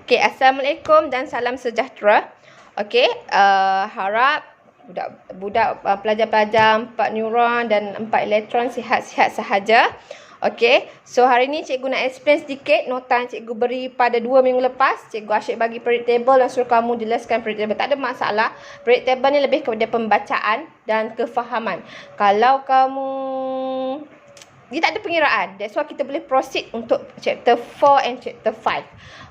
Okay, Assalamualaikum dan salam sejahtera. Okay, harap budak pelajar-pelajar 4 neuron dan 4 elektron sihat-sihat sahaja. Okay, so hari ni cikgu nak explain sedikit nota yang cikgu beri pada 2 minggu lepas. Cikgu asyik bagi period table dan suruh kamu jelaskan period table. Tak ada masalah. Period table ni lebih kepada pembacaan dan kefahaman. Kalau kamu dia tak ada pengiraan. That's why kita boleh proceed untuk chapter 4 and chapter 5.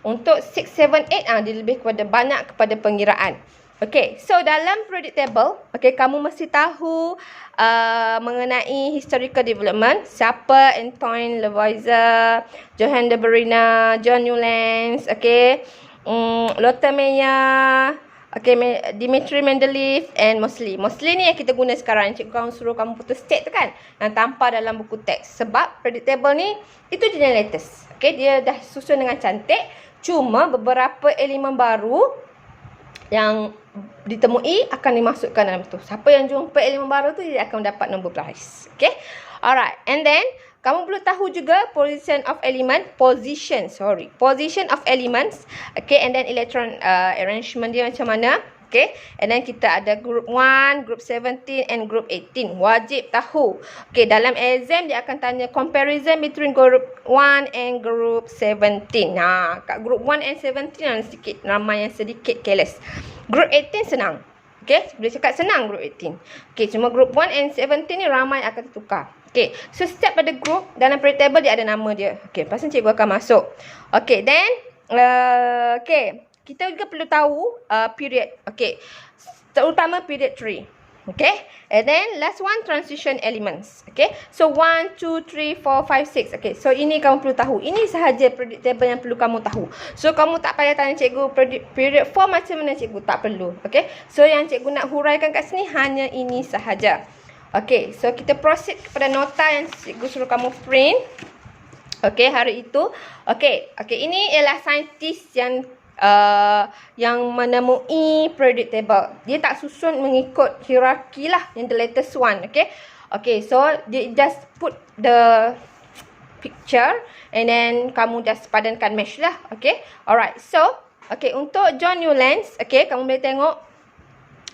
Untuk 6, 7, 8 dia lebih kepada banyak kepada pengiraan. Okay, so dalam periodic table, okay, kamu mesti tahu mengenai historical development. Siapa Antoine Lavoisier, Johann de Barina, John Newlands, okay, Lothar Meyer, okay, Dmitri Mendeleev and Moseley. Moseley ni yang kita guna sekarang. Cikgu kamu suruh kamu putus state tu kan, yang tanpa dalam buku teks. Sebab periodic table ni, itu je yang latest. Okay, dia dah susun dengan cantik. Cuma beberapa elemen baru yang ditemui akan dimasukkan dalam tu. Siapa yang jumpa elemen baru tu, dia akan dapat nombor prize. Okay, alright. And then kamu perlu tahu juga position of elements. Okay, and then electron arrangement dia macam mana. Okay, and then kita ada group 1, group 17 and group 18. Wajib tahu. Okay, dalam exam dia akan tanya comparison between group 1 and group 17. Kat group 1 and 17 yang sedikit, ramai yang sedikit careless. Group 18 senang. Okay, boleh cakap senang group 18. Okay, cuma group 1 and 17 ni ramai akan tertukar. Okay, so setiap pada group dalam period table dia ada nama dia. Okay, lepas ni cikgu akan masuk. Okay, then okay, kita juga perlu tahu period. Okay, terutama period 3. Okay, and then last one transition elements. Okay, so 1, 2, 3, 4, 5, 6. Okay, so ini kamu perlu tahu. Ini sahaja period table yang perlu kamu tahu. So kamu tak payah tanya cikgu period 4 macam mana, cikgu tak perlu. Okay, so yang cikgu nak huraikan kat sini hanya ini sahaja. Okay, so kita proceed kepada nota yang cikgu suruh kamu print. Okay, hari itu. Okay, ini ialah saintis yang menemui periodic table. Dia tak susun mengikut hierarki lah, yang the latest one. Okay, so dia just put the picture and then kamu just padankan mesh lah. Okay, alright. So, okay, untuk John Newlands, okay, kamu boleh tengok.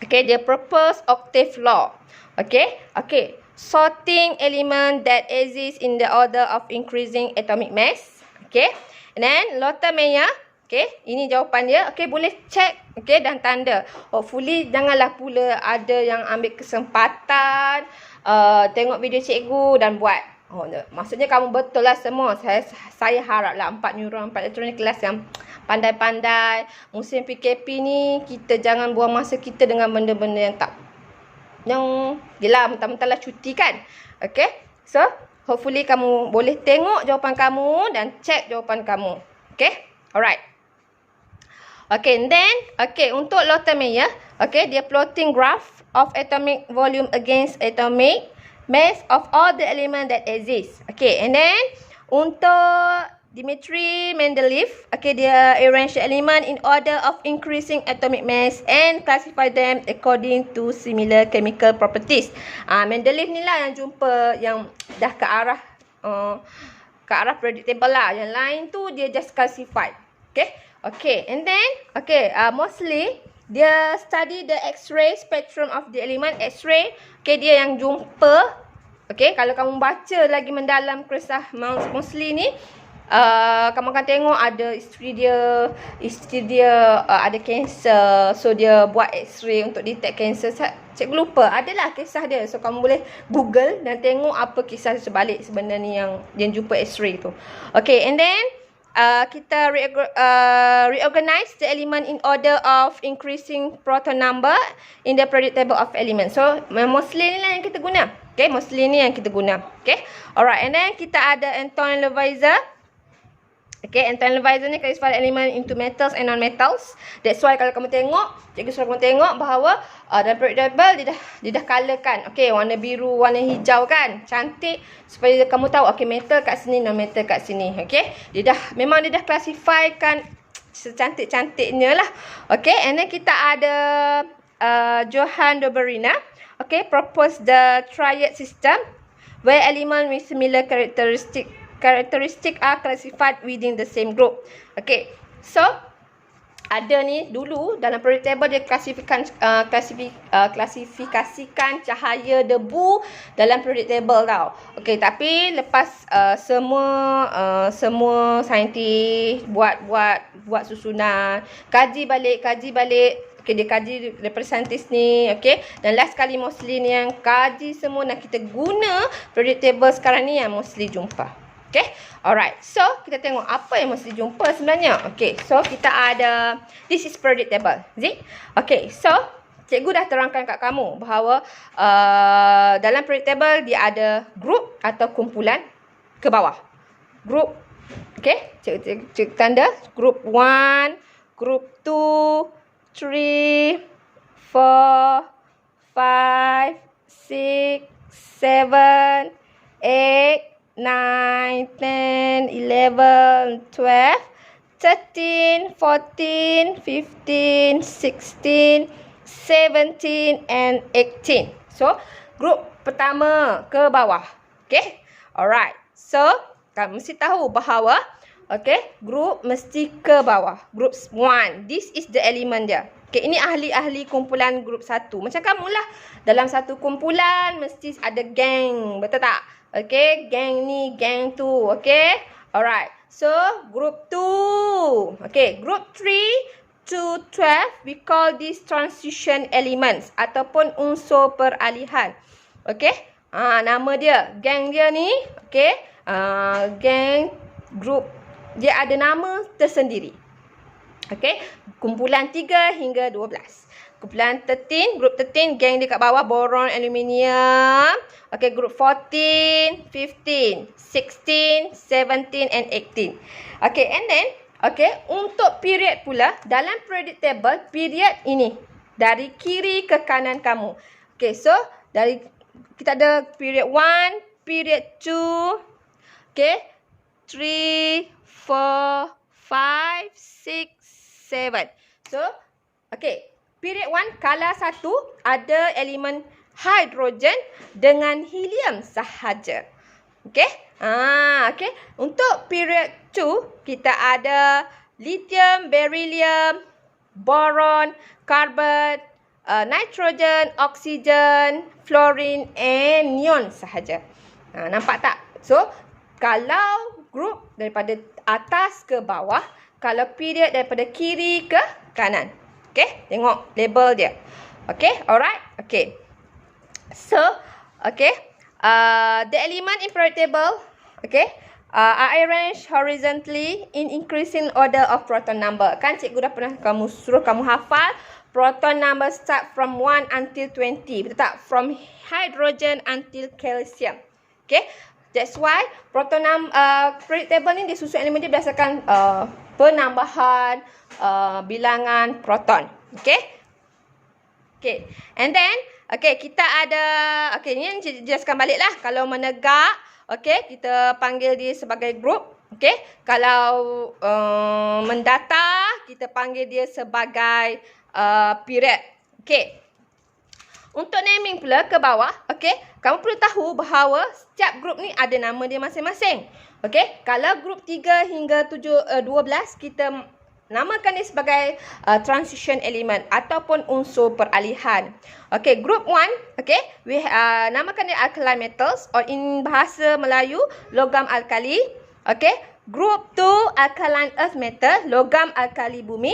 Okay, dia propose octave law. Okay, sorting element that exist in the order of increasing atomic mass. Okay, and then Lothar Meyer. Okay, ini jawapan dia. Okay, boleh cek. Okay, dan tanda. Hopefully, janganlah pula ada yang ambil kesempatan tengok video cikgu dan buat. Maksudnya kamu betul lah semua. Saya haraplah 4 neuron, 4 elektronik kelas yang pandai-pandai. Musim PKP ni, kita jangan buang masa kita dengan benda-benda yang yelah, mentah-mentahlah cuti kan. Okay, so hopefully kamu boleh tengok jawapan kamu dan cek jawapan kamu. Okay, alright. Okay, and then, okay, untuk Lothar Meyer, okay, dia plotting graph of atomic volume against atomic mass of all the element that exist. Okay, and then, untuk Dmitri Mendeleev, okay, dia arrange the element in order of increasing atomic mass and classify them according to similar chemical properties. Mendeleev ni lah yang jumpa yang dah ke arah periodic table lah. Yang lain tu dia just classified. Okay, and then, okay, Moseley, dia study the X-ray spectrum of the element X-ray. Okay, dia yang jumpa. Okay, kalau kamu baca lagi mendalam kisah Moseley ni, kamu akan tengok ada isteri dia ada kanser. So, dia buat X-ray untuk detect kanser. Cikgu lupa, adalah kisah dia. So, kamu boleh Google dan tengok apa kisah sebalik sebenarnya yang jumpa X-ray tu. Okay, and then, kita reorganize the element in order of increasing proton number in the periodic table of elements. So, Moseley ni lah yang kita guna. Okay, Moseley ni yang kita guna. Okay, alright. And then, kita ada Antoine Lavoisier. Okay, Antoine Lavoisier ni classify element into metals and non-metals. That's why kalau kamu tengok, cikgu suruh kamu tengok bahawa dalam periodic table dia dah colourkan. Okay, warna biru, warna hijau kan. Cantik supaya kamu tahu, okay, metal kat sini, non-metal kat sini. Okay, memang dia dah classifykan secantik-cantiknya lah. Okay, and then kita ada Johann de Barina. Okay, propose the triad system where element with similar characteristic are classified within the same group. Okay, so ada ni dulu dalam periodic table dia klasifikasikan cahaya debu dalam periodic table tau. Okey, tapi lepas semua saintis buat susunan, kaji balik. Okey, dia kaji daripada saintis ni, okey. Dan last kali Mosley ni yang kaji semua dan kita guna periodic table sekarang ni yang Mosley jumpa. Okay, alright. So, kita tengok apa yang mesti jumpa sebenarnya. Okay, so kita ada, this is periodic table. See? Okay, so cikgu dah terangkan kat kamu bahawa dalam periodic table dia ada group atau kumpulan ke bawah. Group, okay, cikgu tanda group 1, group 2, 3, 4, 5, 6, 7, 8, 9, 10, 11, 12, 13, 14, 15, 16, 17 and 18. So, group pertama ke bawah. Okay? Alright. So, kamu mesti tahu bahawa group mesti ke bawah. Group 1. This is the element dia. Okay, ini ahli-ahli kumpulan group 1. Macam kamulah. Dalam satu kumpulan mesti ada geng. Betul tak? Okay, gang ni, gang tu. Okay, alright. So, group 2. Okay, group 3 to 12, we call this transition elements ataupun unsur peralihan. Okay, nama dia. Gang dia ni, okay, gang group. Dia ada nama tersendiri. Okay, kumpulan 3 hingga 12. Kumpulan 13, group 13, geng dia kat bawah, boron, aluminium. Okay, group 14, 15, 16, 17 and 18. Okay, and then, okay, untuk period pula, dalam periodic table, period ini. Dari kiri ke kanan kamu. Okay, so, dari kita ada period 1, period 2, okay, 3, 4, 5, 6, 7. So, okay. Period 1, kala 1 ada elemen hidrogen dengan helium sahaja. Okey? Okey. Untuk period 2, kita ada lithium, beryllium, boron, carbon, nitrogen, oksigen, fluorine and neon sahaja. Nampak tak? So, kalau group daripada atas ke bawah, kalau period daripada kiri ke kanan. Okay, tengok label dia. Okay, alright. Okay. So, okay. The element in periodic table, okay, are arranged horizontally in increasing order of proton number. Kan cikgu dah pernah suruh kamu hafal proton number start from 1 until 20. Betul tak? From hydrogen until calcium. Okay. That's why proton periodic table ni disusun elemen dia berdasarkan penambahan bilangan proton. Okay. Okay. And then, okay, kita ada, okay, ni jelaskan balik lah. Kalau menegak, okay, kita panggil dia sebagai group. Okay. Kalau mendatar, kita panggil dia sebagai period. Okay. Untuk naming pula ke bawah, okay, kamu perlu tahu bahawa setiap grup ni ada nama dia masing-masing. Okay, kalau grup 3 hingga 12, kita namakan dia sebagai transition element ataupun unsur peralihan. Okay, group 1, okay, we namakan dia alkali metals or in bahasa Melayu, logam alkali. Okay, group 2, alkaline earth metal, logam alkali bumi.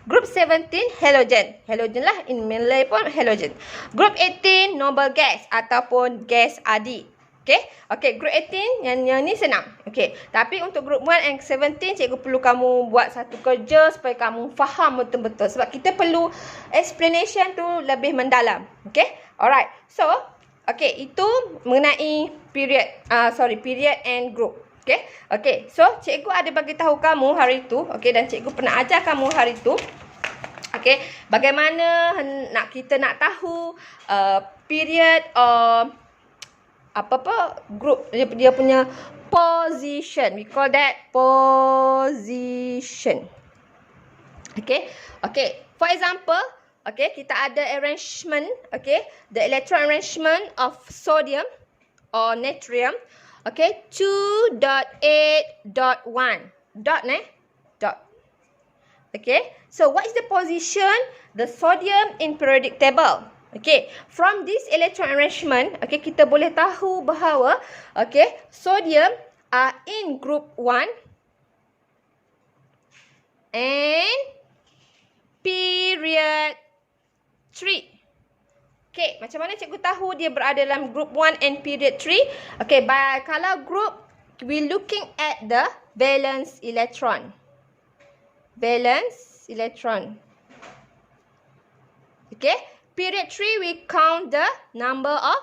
Group 17, halogen. Halogen lah, in Malay pun halogen. Group 18, noble gas ataupun gas adi. Okay, okay, group 18 yang ni senang. Okay, tapi untuk group 1 and 17, cikgu perlu kamu buat satu kerja supaya kamu faham betul-betul. Sebab kita perlu explanation tu lebih mendalam. Okay, alright. So, okay, itu mengenai period, period and group. Okay, okay. So, cikgu ada bagi tahu kamu hari tu. Okay, dan cikgu pernah ajar kamu hari tu. Okay, bagaimana kita nak tahu period group, dia punya position. We call that position. Okay, okay. For example, okay, kita ada arrangement. Okay, the electron arrangement of sodium or natrium. Okay, 2.8.1. Dot, Dot. Okay, so what is the position the sodium in periodic table? Okay, from this electron arrangement, okay, kita boleh tahu bahawa, okay, sodium are in group 1 and period 3. Okay, macam mana cikgu tahu dia berada dalam group 1 and period 3? Okay, kalau group, we looking at the valence electron. Valence electron. Okay, period 3, we count the number of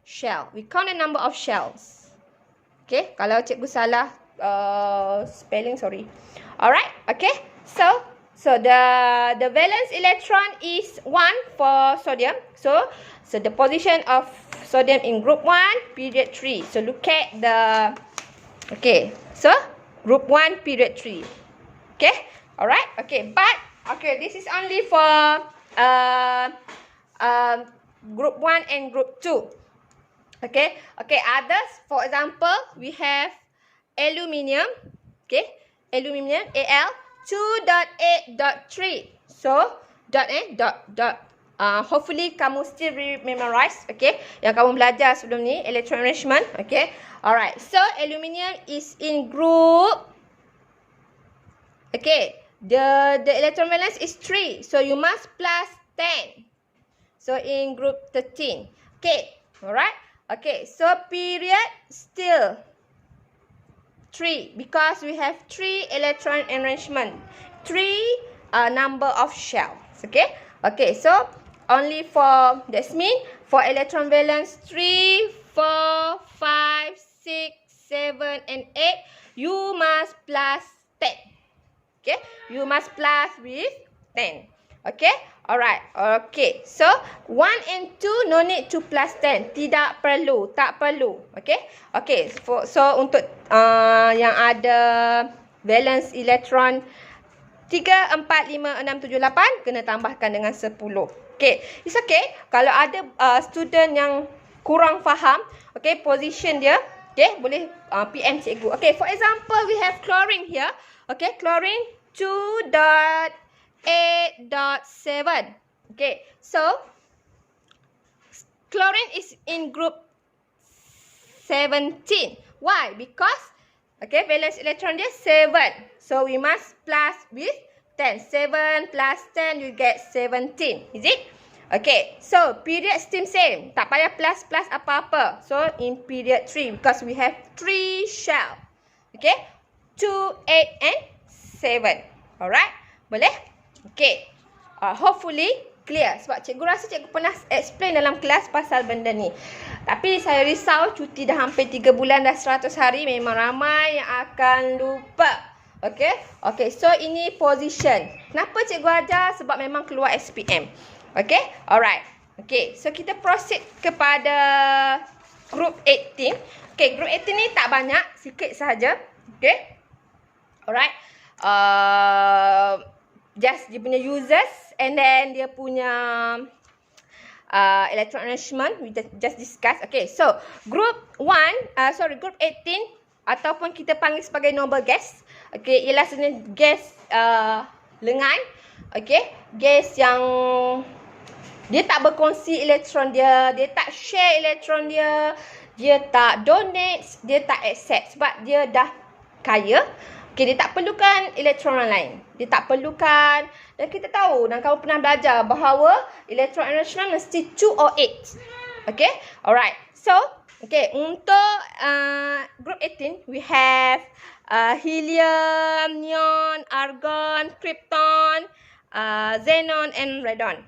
shell. We count the number of shells. Okay, kalau cikgu salah spelling, sorry. Alright, okay. So the valence electron is 1 for sodium. So the position of sodium in group 1, period 3. So look at the, okay, so group 1, period 3. Okay, alright, okay, but okay, this is only for group 1 and group 2. Okay, others, for example, we have aluminium. Okay, aluminium, Al 2.8.3. So dot. Hopefully kamu still memorize, okay, yang kamu belajar sebelum ni, electron arrangement. Okay, alright, so aluminium is in group, okay, the electron valence is 3, so you must plus 10. So in group 13. Okay, alright, okay, so period still 3 because we have 3 electron arrangement, 3 number of shells. Okay, so only for, that's mean for electron valence 3, 4, 5, 6, 7 and 8, you must plus 10. Okay, you must plus with 10. Okay, alright, okay, so 1 and 2 no need to plus 10, tidak perlu, tak perlu. Okay, so untuk yang ada valence electron 3, 4, 5, 6, 7, 8 kena tambahkan dengan 10. Okay, it's okay kalau ada student yang kurang faham, okay, position dia, okay, boleh PM cikgu. Okay, for example, we have chlorine here. Okay, chlorine 2.8.7. Okay, so chlorine is in group 17. Why? Because, okay, valence electron dia 7. So we must plus with 10. 7 plus 10, you get 17. Is it? Okay, so period still same. Tak payah plus apa-apa. So in period 3, because we have 3 shell. Okay, 2, 8 and 7. Alright, boleh? Okay, hopefully clear. Sebab cikgu rasa cikgu pernah explain dalam kelas pasal benda ni. Tapi saya risau cuti dah hampir 3 bulan, dah 100 hari. Memang ramai yang akan lupa. Okay, so ini position. Kenapa cikgu ajar? Sebab memang keluar SPM. Okay, alright. Okay, so kita proceed kepada group 18. Okay, group 18 ni tak banyak, sikit sahaja. Okay, alright. Just dia punya users and then dia punya electron arrangement we just discuss. Okay, so group 18 ataupun kita panggil sebagai noble gas. Okay, ialah sebenarnya gas lengan. Okay, gas yang dia tak berkongsi elektron dia, dia tak share elektron dia, dia tak donate, dia tak accept sebab dia dah kaya. Okay, dia tak perlukan elektron orang lain. Dia tak perlukan. Dan kita tahu, dan kamu pernah belajar bahawa elektron arrangement mesti 2 or 8. Okay, alright. So, okay, untuk group 18, we have helium, neon, argon, krypton, xenon and radon.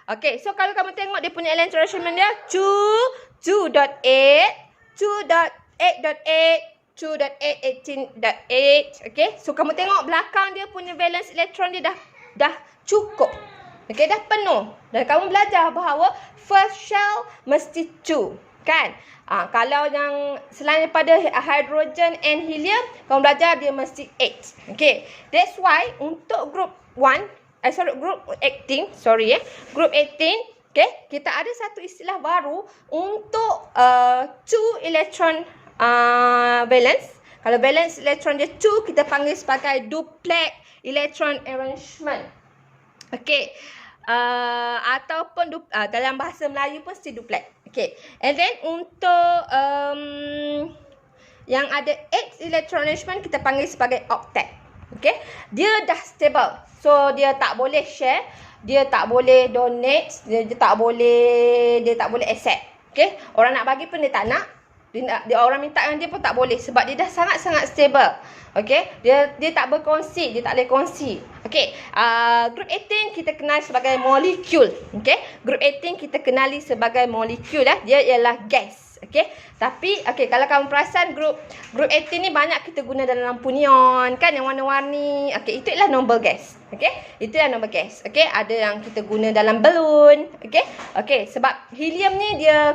Okay, so kalau kamu tengok dia punya electron arrangement dia 2.8, 2.8.8, 2.8, 18.8. Okay, so kamu tengok belakang dia punya valence electron dia dah cukup. Okay, dah penuh. Dan kamu belajar bahawa first shell mesti 2, kan? Kalau yang selain daripada hydrogen and helium, kamu belajar dia mesti 8. Okay, that's why untuk group 18, group 18, okay, kita ada satu istilah baru untuk 2 electron valence. Kalau valence electron dia 2, kita panggil sebagai duplex electron arrangement. Okay. Ataupun dalam bahasa Melayu pun still duplex. Okay. And then untuk yang ada 8 electron arrangement kita panggil sebagai octet. Okay. Dia dah stable. So dia tak boleh share, dia tak boleh donate, dia tak boleh accept. Okay. Orang nak bagi pun dia tak nak. Dia orang minta dengan dia pun tak boleh sebab dia dah sangat-sangat stable. Okey, dia tak berkongsi, dia tak boleh kongsi. Okey, group 18 kita kenal sebagai molekul. Okey, group 18 kita kenali sebagai molekul dia ialah gas. Okey, tapi kalau kamu perasan group 18 ni banyak kita guna dalam lampu neon kan yang warna-warni. Okey, itu ialah noble gas. Okey, itu ialah noble gas. Okey, ada yang kita guna dalam balon. Okey, sebab helium ni dia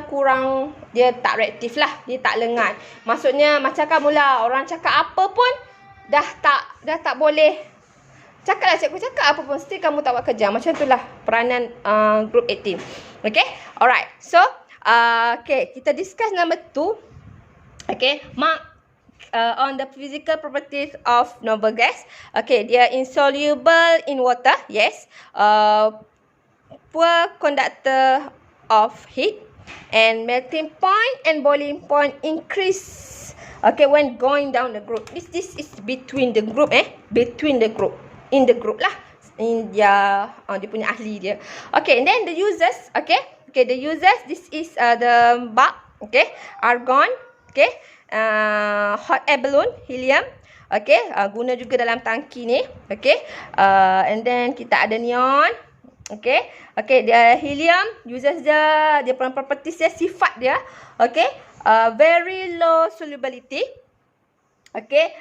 tak reaktif lah, dia tak lengan. Maksudnya macam kamu lah, orang cakap apa pun dah tak boleh. Cakaplah cikgu cakap apa pun still kamu tak buat kerja. Macam itulah peranan group 18. Okey, alright. So kita discuss number 2. Okay, mark on the physical properties of noble gas. Okay, they are insoluble in water. Yes. Poor conductor of heat, and melting point and boiling point increase. Okay, when going down the group. This is between the group. Between the group. In the group lah. In dia punya ahli dia. Okay, and then the users. Okay, the users, this is the bulb, okay, argon, okay, hot air balloon, helium, okay, guna juga dalam tangki ni, okay, and then kita ada neon, okay, dia helium, users dia properties dia, sifat dia, okay, very low solubility, okay,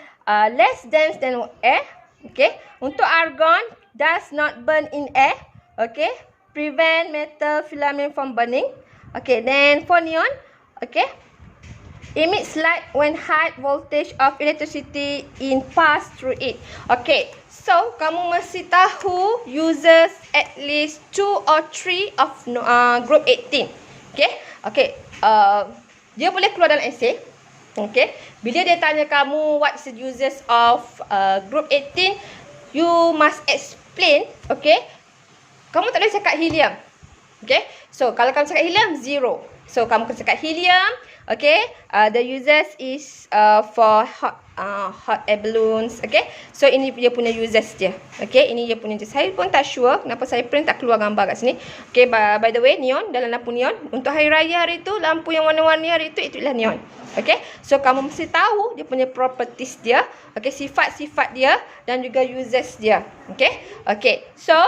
less dense than air, okay, untuk argon, does not burn in air, okay, prevent metal filament from burning. Okay, then for neon, okay, emits light when high voltage of electricity in pass through it. Okay, so kamu mesti tahu users at least 2 or 3 of group 18. Okay, dia boleh keluar dalam essay. Okay, bila dia tanya kamu what's the users of group 18, you must explain. Okay, kamu tak boleh cakap helium. Okay. So, kalau kamu cakap helium, 0. So, kamu kena cakap helium. Okay. The users is for hot air balloons. Okay. So, ini dia punya users dia. Okay. Ini dia punya users. Saya pun tak sure kenapa saya print tak keluar gambar kat sini. Okay. By the way, neon, dalam lampu neon. Untuk hari raya hari tu, lampu yang warna-warni hari tu, itulah neon. Okay. So, kamu mesti tahu dia punya properties dia. Okay. Sifat-sifat dia. Dan juga users dia. Okay. Okay. So,